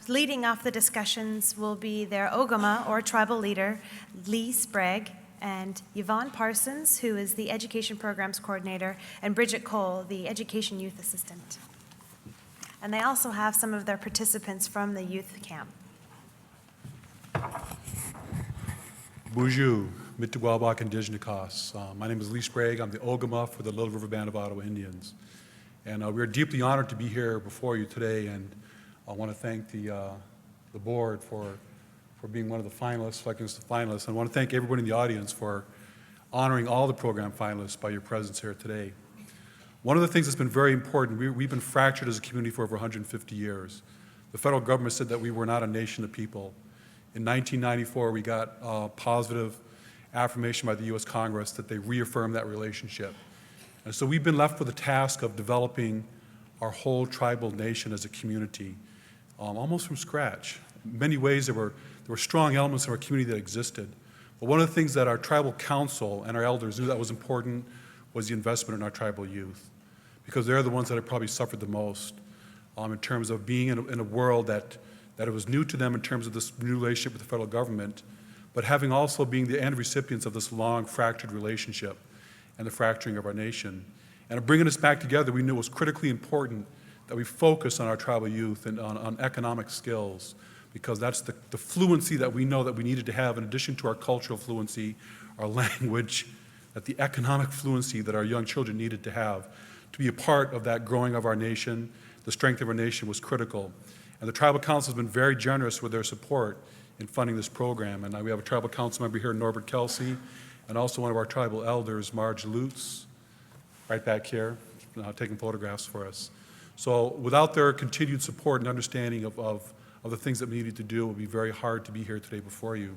Leading off the discussions will be their Ogama, or tribal leader, Lee Sprague, and Yvonne Parsons, who is the Education Programs Coordinator, and Bridget Cole, the Education Youth Assistant. And they also have some of their participants from the youth camp. Bonjour, Mitiguabak Indigenous. My name is Lee Sprague. I'm the Ogama for the Little River Band of Ottawa Indians. And we're deeply honored to be here before you today, and I want to thank the board for being one of the finalists, selecting us the finalists. And I want to thank everybody in the audience for honoring all the program finalists by your presence here today. One of the things that's been very important, we've been fractured as a community for over 150 years. The federal government said that we were not a nation of people. In 1994, we got positive affirmation by the U.S. Congress that they reaffirmed that relationship. And so we've been left with the task of developing our whole tribal nation as a community, almost from scratch. In many ways, there were strong elements of our community that existed. But one of the things that our tribal council and our elders knew that was important was the investment in our tribal youth, because they're the ones that have probably suffered the most in terms of being in a world that it was new to them in terms of this new relationship with the federal government, but having also being the end recipients of this long fractured relationship and the fracturing of our nation. And bringing us back together, we knew it was critically important that we focus on our tribal youth and on economic skills, because that's the fluency that we know that we needed to have in addition to our cultural fluency, our language, that the economic fluency that our young children needed to have to be a part of that growing of our nation. The strength of our nation was critical. And the Tribal Council has been very generous with their support in funding this program. And we have a Tribal Council member here, Norbert Kelsey, and also one of our tribal elders, Marge Lutz, right back here, taking photographs for us. So without their continued support and understanding of the things that we needed to do, it would be very hard to be here today before you.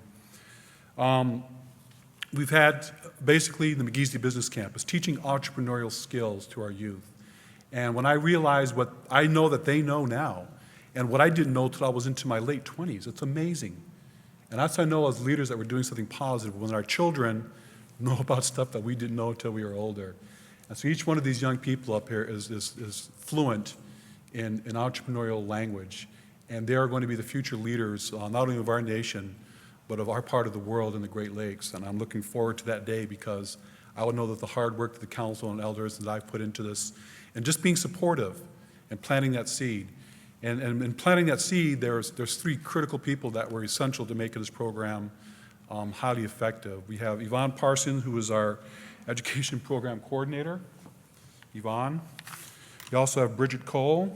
We've had basically the Migizi Business Campus teaching entrepreneurial skills to our youth. And when I realized what I know that they know now, and what I didn't know till I was into my late 20s, it's amazing. And that's how I know as leaders that we're doing something positive, when our children know about stuff that we didn't know until we were older. And so each one of these young people up here is fluent in entrepreneurial language. And they are going to be the future leaders, not only of our nation, but of our part of the world in the Great Lakes. And I'm looking forward to that day, because I would know that the hard work that the council and elders that I've put into this, and just being supportive and planting that seed. And in planting that seed, there's three critical people that were essential to make this program highly effective. We have Yvonne Parsons, who is our Education Program Coordinator. Yvonne. We also have Bridget Cole,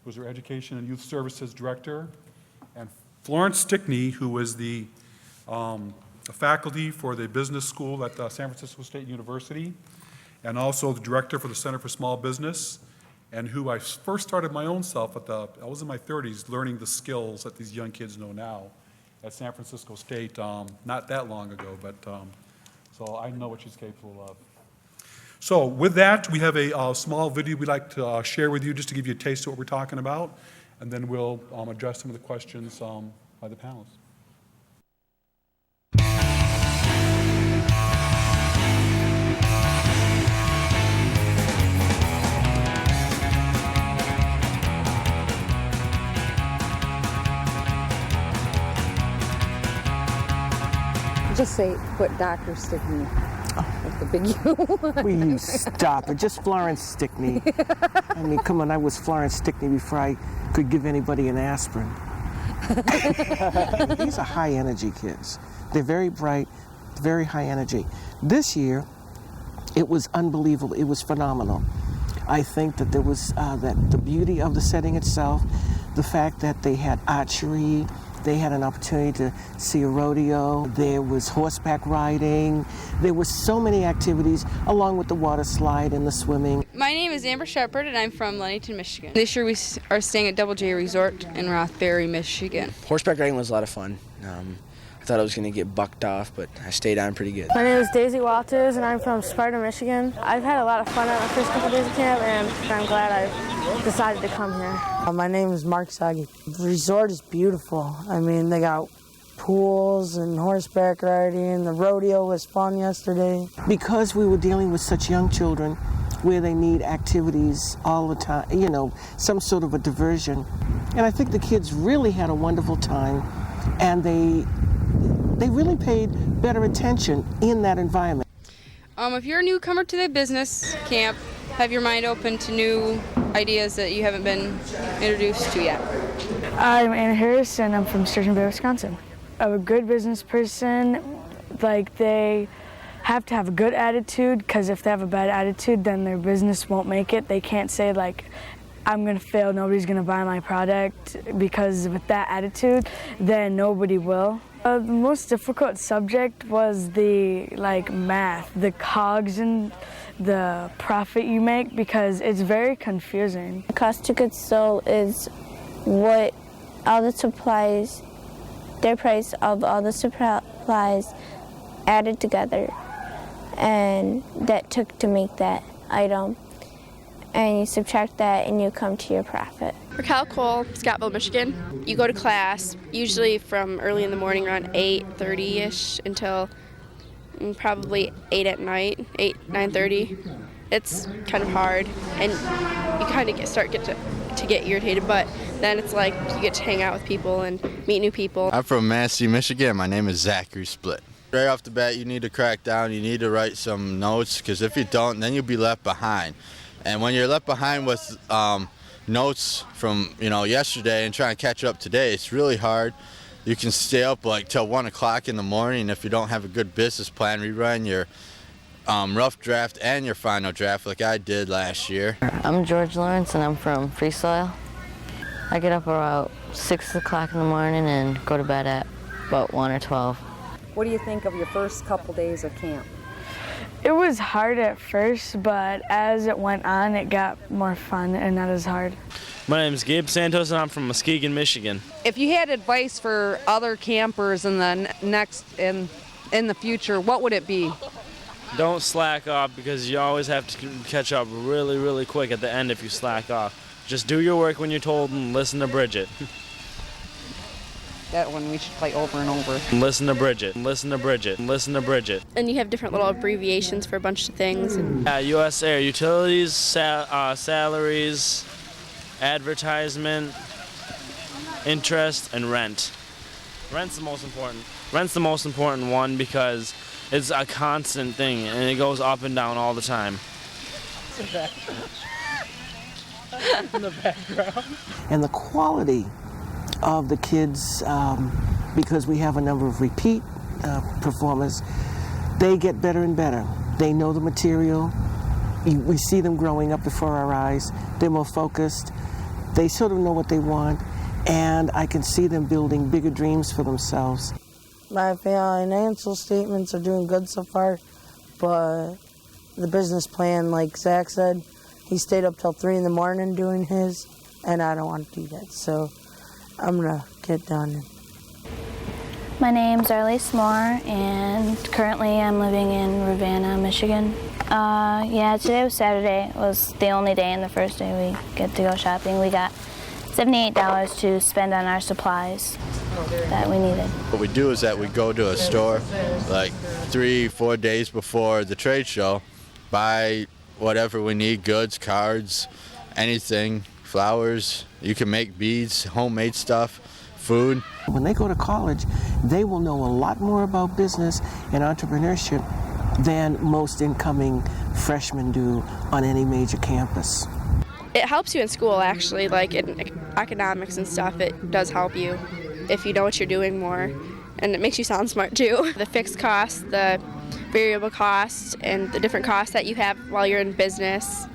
who's our Education and Youth Services Director, and Florence Stickney, who is the faculty for the business school at San Francisco State University, and also the director for the Center for Small Business, and who I first started my own self I was in my 30s learning the skills that these young kids know now at San Francisco State, not that long ago, but so I know what she's capable of. So with that, we have a small video we'd like to share with you just to give you a taste of what we're talking about, and then we'll address some of the questions by the panelists. Just say, put Dr. Stickney with the big U. Will you stop it? Just Florence Stickney. I mean, come on, I was Florence Stickney before I could give anybody an aspirin. These are high energy kids. They're very bright, very high energy. This year, it was unbelievable. It was phenomenal. I think that there was the beauty of the setting itself, the fact that they had archery, they had an opportunity to see a rodeo, there was horseback riding, there were so many activities along with the water slide and the swimming. My name is Amber Shepard and I'm from Ludington, Michigan. This year we are staying at Double J Resort in Rothbury, Michigan. Horseback riding was a lot of fun. I thought I was going to get bucked off, but I stayed on pretty good. My name is Daisy Walters, and I'm from Sparta, Michigan. I've had a lot of fun at my first couple days of camp, and I'm glad I decided to come here. My name is Mark Sagi. The resort is beautiful. I mean, they got pools and horseback riding. The rodeo was fun yesterday. Because we were dealing with such young children where they need activities all the time, you know, some sort of a diversion. And I think the kids really had a wonderful time, and they really paid better attention in that environment. If you're a newcomer to the business camp, have your mind open to new ideas that you haven't been introduced to yet. I'm Anna Harris, and I'm from Sturgeon Bay, Wisconsin. I'm a good business person. Like, they have to have a good attitude, because if they have a bad attitude, then their business won't make it. They can't say, like, I'm going to fail, nobody's going to buy my product, because with that attitude, then nobody will. The most difficult subject was the math, the cogs and the profit you make, because it's very confusing. Cost of goods sold is what all the supplies, their price of all the supplies added together, and that took to make that item. And you subtract that and you come to your profit. Raquel Cole, Scottville, Michigan. You go to class usually from early in the morning around 8:30ish until probably 8 at night, 9:30. It's kind of hard, and you kind of get to get irritated, but then it's like you get to hang out with people and meet new people. I'm from Manistee, Michigan. My name is Zachary Split. Right off the bat, you need to crack down. You need to write some notes, because if you don't, then you'll be left behind. And when you're left behind with notes from yesterday and trying to catch up today, it's really hard. You can stay up like till 1 o'clock in the morning if you don't have a good business plan. Rerun your rough draft and your final draft like I did last year. I'm George Lawrence, and I'm from Free Soil. I get up about 6 o'clock in the morning and go to bed at about 1 or 12. What do you think of your first couple days of camp? It was hard at first, but as it went on, it got more fun and not as hard. My name is Gabe Santos, and I'm from Muskegon, Michigan. If you had advice for other campers in the future, what would it be? Don't slack off, because you always have to catch up really, really quick at the end if you slack off. Just do your work when you're told and listen to Bridget. That one we should play over and over. Listen to Bridget, listen to Bridget, listen to Bridget. And you have different little abbreviations for a bunch of things. U.S. Air, utilities, salaries, advertisement, interest, and rent. Rent's the most important. Rent's the most important one, because it's a constant thing, and it goes up and down all the time. In the background. And the quality of the kids, because we have a number of repeat performers, they get better and better. They know the material. We see them growing up before our eyes. They're more focused. They sort of know what they want, and I can see them building bigger dreams for themselves. My financial statements are doing good so far, but the business plan, like Zach said, he stayed up till 3 in the morning doing his, and I don't want to do that, so I'm gonna get done. My name's Arlise Moore, and currently I'm living in Ravenna, Michigan. Today was Saturday. It was the only day and the first day we get to go shopping. We got $78 to spend on our supplies that we needed. What we do is that we go to a store like 3-4 days before the trade show, buy whatever we need, goods, cards, anything, flowers. You can make beads, homemade stuff, food. When they go to college, they will know a lot more about business and entrepreneurship than most incoming freshmen do on any major campus. It helps you in school, actually, like in economics and stuff. It does help you if you know what you're doing more, and it makes you sound smart too. The fixed costs, the variable costs, and the different costs that you have while you're in business.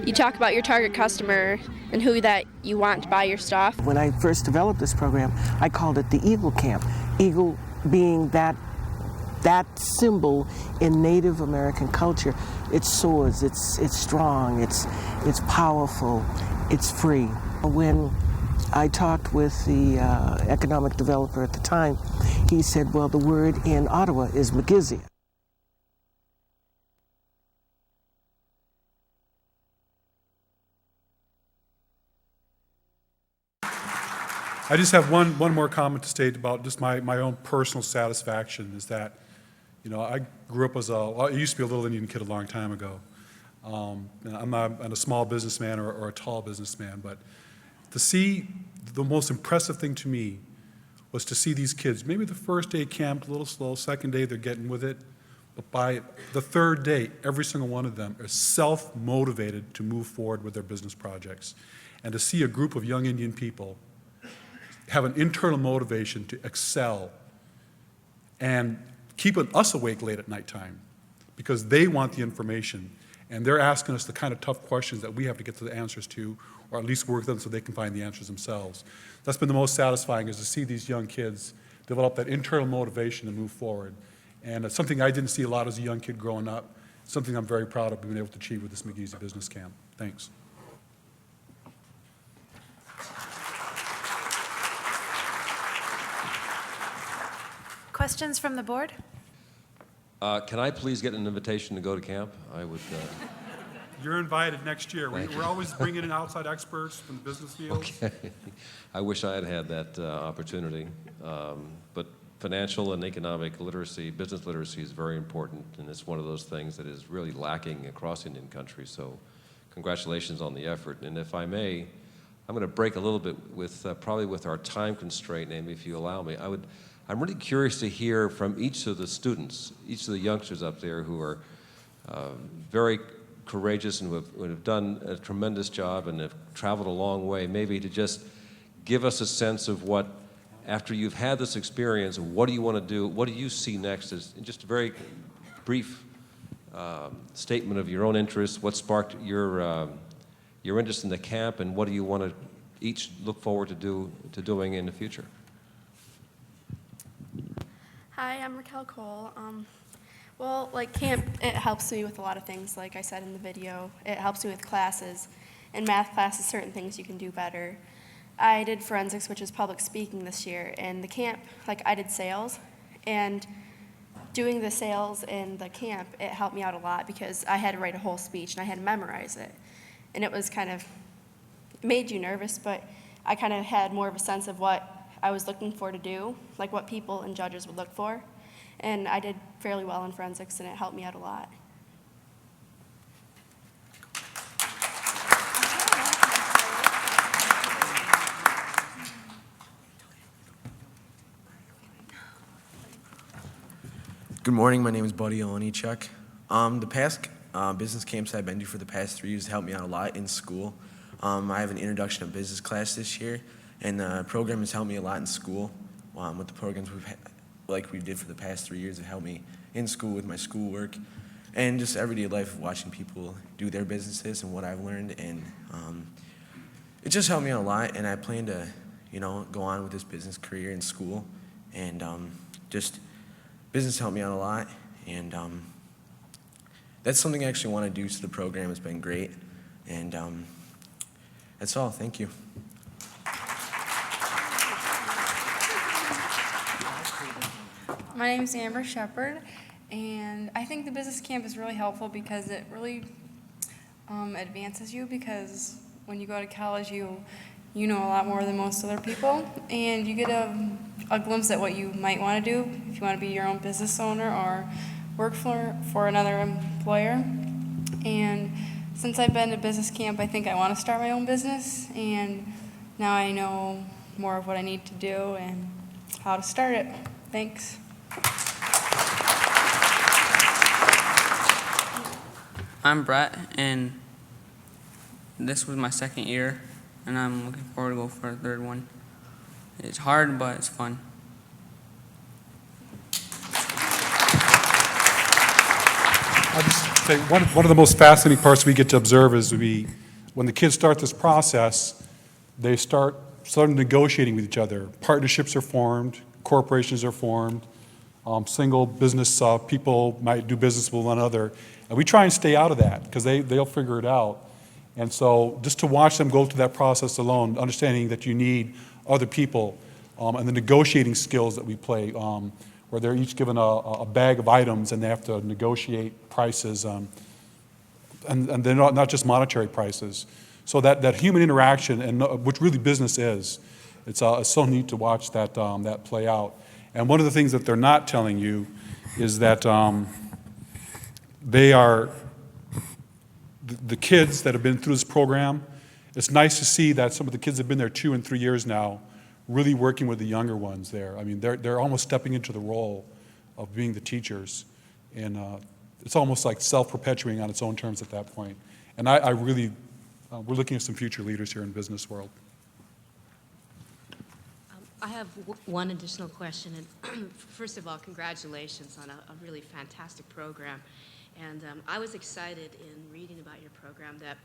You talk about your target customer and who that you want to buy your stuff. When I first developed this program, I called it the Eagle Camp. Eagle being that symbol in Native American culture. It soars, it's strong, it's powerful, it's free. When I talked with the economic developer at the time, he said, well, the word in Ottawa is Migizi. I just have one more comment to state about just my own personal satisfaction is that, I grew up as I used to be a little Indian kid a long time ago. And I'm not a small businessman or a tall businessman, but to see the most impressive thing to me was to see these kids, maybe the first day camp, a little slow, second day they're getting with it, but by the third day, every single one of them is self-motivated to move forward with their business projects. And to see a group of young Indian people have an internal motivation to excel and keeping us awake late at nighttime because they want the information and they're asking us the kind of tough questions that we have to get to the answers to, or at least work them so they can find the answers themselves. That's been the most satisfying, is to see these young kids develop that internal motivation to move forward. And it's something I didn't see a lot as a young kid growing up, something I'm very proud of being able to achieve with this Migizi Business Camp. Thanks. Questions from the board? Can I please get an invitation to go to camp? I would. You're invited next year. We're always bringing in outside experts from the business field. Okay. I wish I had that opportunity. But financial and economic literacy, business literacy is very important, and it's one of those things that is really lacking across Indian country. So congratulations on the effort. And if I may, I'm going to break a little bit with probably with our time constraint, Amy, if you allow me. I'm really curious to hear from each of the students, each of the youngsters up there who are very courageous and who have done a tremendous job and have traveled a long way, maybe to just give us a sense of what, after you've had this experience, what do you want to do, what do you see next, as just a very brief statement of your own interests, what sparked your interest in the camp, and what do you want to each look forward to doing in the future? Hi, I'm Raquel Cole. Well, like camp, it helps me with a lot of things, like I said in the video. It helps me with classes. In math classes, certain things you can do better. I did forensics, which is public speaking this year, and the camp, like I did sales, and doing the sales in the camp, it helped me out a lot because I had to write a whole speech and I had to memorize it. And it was kind of, it made you nervous, but I kind of had more of a sense of what I was looking for to do, like what people and judges would look for. And I did fairly well in forensics, and it helped me out a lot. Good morning, my name is Buddy Olenichuk. The past business camps I've been to for the past 3 years helped me out a lot in school. I have an introduction to business class this year, and the program has helped me a lot in school. With the programs we've had, like we did for the past 3 years, have helped me in school with my schoolwork and just everyday life of watching people do their businesses and what I've learned. And it just helped me out a lot, and I plan to, go on with this business career in school. And just business helped me out a lot, and that's something I actually want to do, so the program has been great. And that's all. Thank you. My name is Amber Shepard, and I think the business camp is really helpful because it really advances you, because when you go to college, you know a lot more than most other people, and you get a glimpse at what you might want to do if you want to be your own business owner or work for another employer. And since I've been to business camp, I think I want to start my own business, and now I know more of what I need to do and how to start it. Thanks. I'm Brett, and this was my second year, and I'm looking forward to go for a third one. It's hard, but it's fun. I'll just say one of the most fascinating parts we get to observe is when the kids start this process, they start negotiating with each other. Partnerships are formed, corporations are formed, single business people might do business with one another. And we try and stay out of that because they'll figure it out. And so just to watch them go through that process alone, understanding that you need other people, and the negotiating skills that we play, where they're each given a bag of items and they have to negotiate prices, and they're not just monetary prices. So that human interaction, and which really business is, It's so neat to watch that, that play out. And one of the things that they're not telling you is that they are, the kids that have been through this program, it's nice to see that some of the kids that have been there 2 and 3 years now, really working with the younger ones there. I mean, they're almost stepping into the role of being the teachers. And it's almost like self-perpetuating on its own terms at that point. And I really, we're looking at some future leaders here in business world. I have one additional question. And first of all, congratulations on a really fantastic program. And I was excited in reading about your program that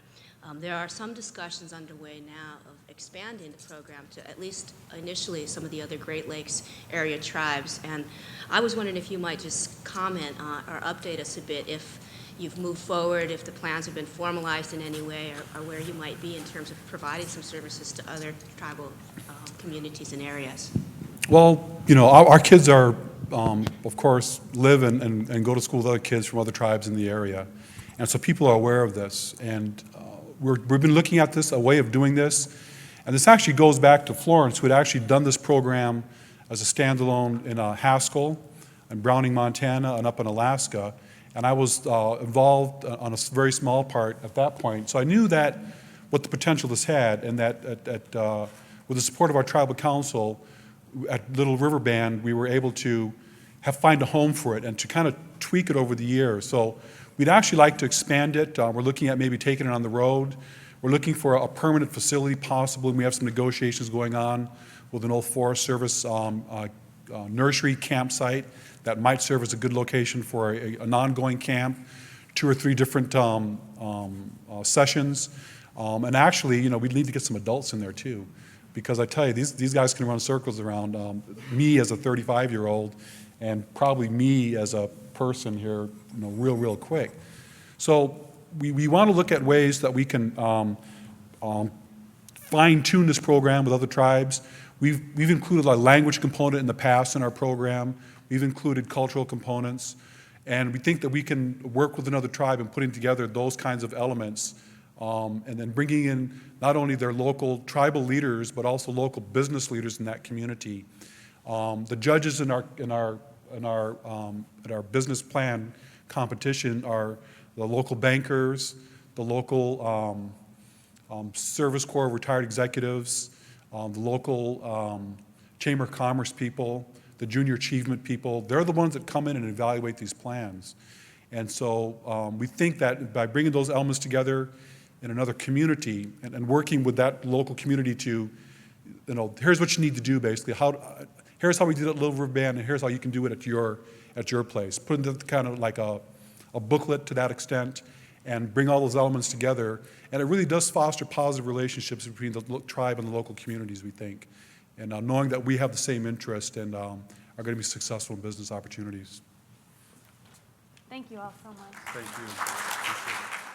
there are some discussions underway now of expanding the program to at least initially some of the other Great Lakes area tribes. And I was wondering if you might just comment or update us a bit if you've moved forward, if the plans have been formalized in any way, or where you might be in terms of providing some services to other tribal communities and areas. Well, you know, our kids are, of course, live and go to school with other kids from other tribes in the area. And so people are aware of this. And we've been looking at this, a way of doing this. And this actually goes back to Florence, who had actually done this program as a standalone in Haskell, in Browning, Montana, and up in Alaska. And I was involved on a very small part at that point. So I knew that what the potential this had, and that with the support of our tribal council at Little River Band, we were able to find a home for it and to kind of tweak it over the years. So we'd actually like to expand it. We're looking at maybe taking it on the road. We're looking for a permanent facility possible, and we have some negotiations going on with an old Forest Service nursery campsite that might serve as a good location for an ongoing camp, 2 or 3 different sessions. And actually, you know, we need to get some adults in there too, because I tell you, these guys can run circles around me as a 35-year-old and probably me as a person here, you know, real quick. So we want to look at ways that we can fine-tune this program with other tribes. We've included a language component in the past in our program. We've included cultural components. And we think that we can work with another tribe in putting together those kinds of elements, and then bringing in not only their local tribal leaders, but also local business leaders in that community. The judges in our business plan competition are the local bankers, the local Service Corps of retired executives, the local Chamber of Commerce people, the junior achievement people. They're the ones that come in and evaluate these plans. And so we think that by bringing those elements together in another community and working with that local community to, you know, here's what you need to do basically. Here's how we did it at Little River Band, and here's how you can do it at your place. Put it kind of like a booklet to that extent, and bring all those elements together. And it really does foster positive relationships between the tribe and the local communities, we think. And knowing that we have the same interest and are going to be successful in business opportunities. Thank you all so much. Thank you. Appreciate it.